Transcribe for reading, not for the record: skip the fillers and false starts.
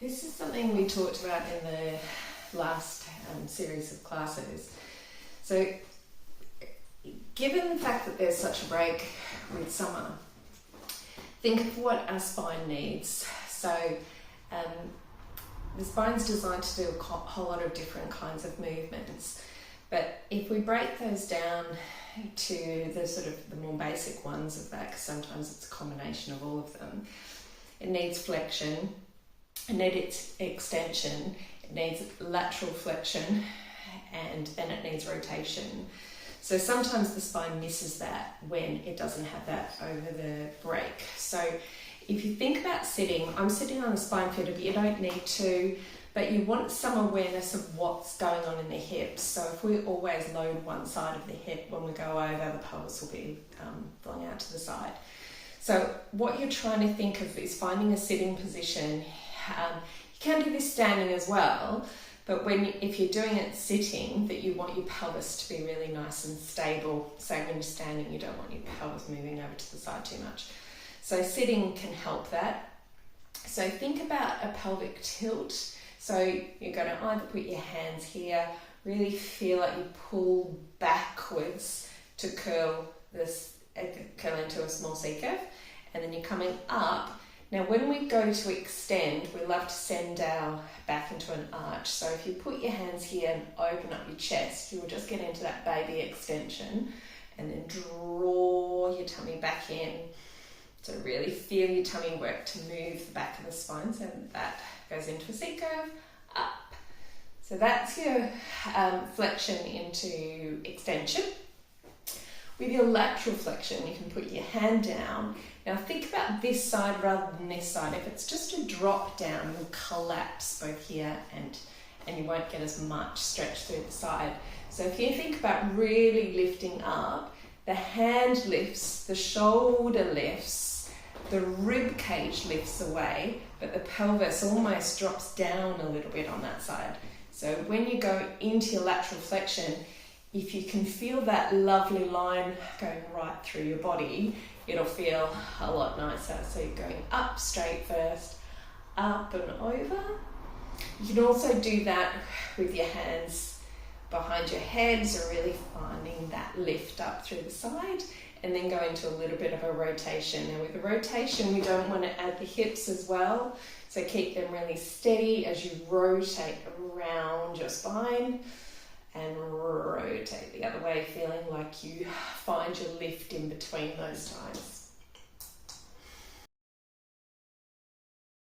This is something we talked about in the last series of classes. So, given the fact that there's such a break with summer, think of what our spine needs. So, the spine's designed to do a whole lot of different kinds of movements. But if we break those down to the sort of the more basic ones of that, because sometimes it's a combination of all of them, it needs flexion, it needs extension, it needs lateral flexion, and then it needs rotation. So sometimes the spine misses that when it doesn't have that over the break. So if you think about sitting, I'm sitting on a spine fitter, but you don't need to, but you want some awareness of what's going on in the hips. So if we always load one side of the hip, when we go over, the pelvis will be flung out to the side. So what you're trying to think of is finding a sitting position. You can do this standing as well, but if you're doing it sitting, that you want your pelvis to be really nice and stable. So when you're standing, you don't want your pelvis moving over to the side too much. So sitting can help that. So think about a pelvic tilt. So you're going to either put your hands here, really feel like you pull backwards to curl into a small C curve, and then you're coming up. Now when we go to extend, we love to send our back into an arch. So if you put your hands here and open up your chest, you will just get into that baby extension, and then draw your tummy back in. So really feel your tummy work to move the back of the spine, so that goes into a C curve, up. So that's your flexion into extension. With your lateral flexion, you can put your hand down. Now think about this side rather than this side. If it's just a drop down, you'll collapse both here and you won't get as much stretch through the side. So if you think about really lifting up, the hand lifts, the shoulder lifts, the rib cage lifts away, but the pelvis almost drops down a little bit on that side. So when you go into your lateral flexion, if you can feel that lovely line going right through your body, it'll feel a lot nicer. So you're going up straight first, up and over. You can also do that with your hands behind your head, so really finding that lift up through the side, and then go into a little bit of a rotation. Now with the rotation, we don't want to add the hips as well, so keep them really steady as you rotate around your spine and rotate the other way, feeling like you find your lift in between those times.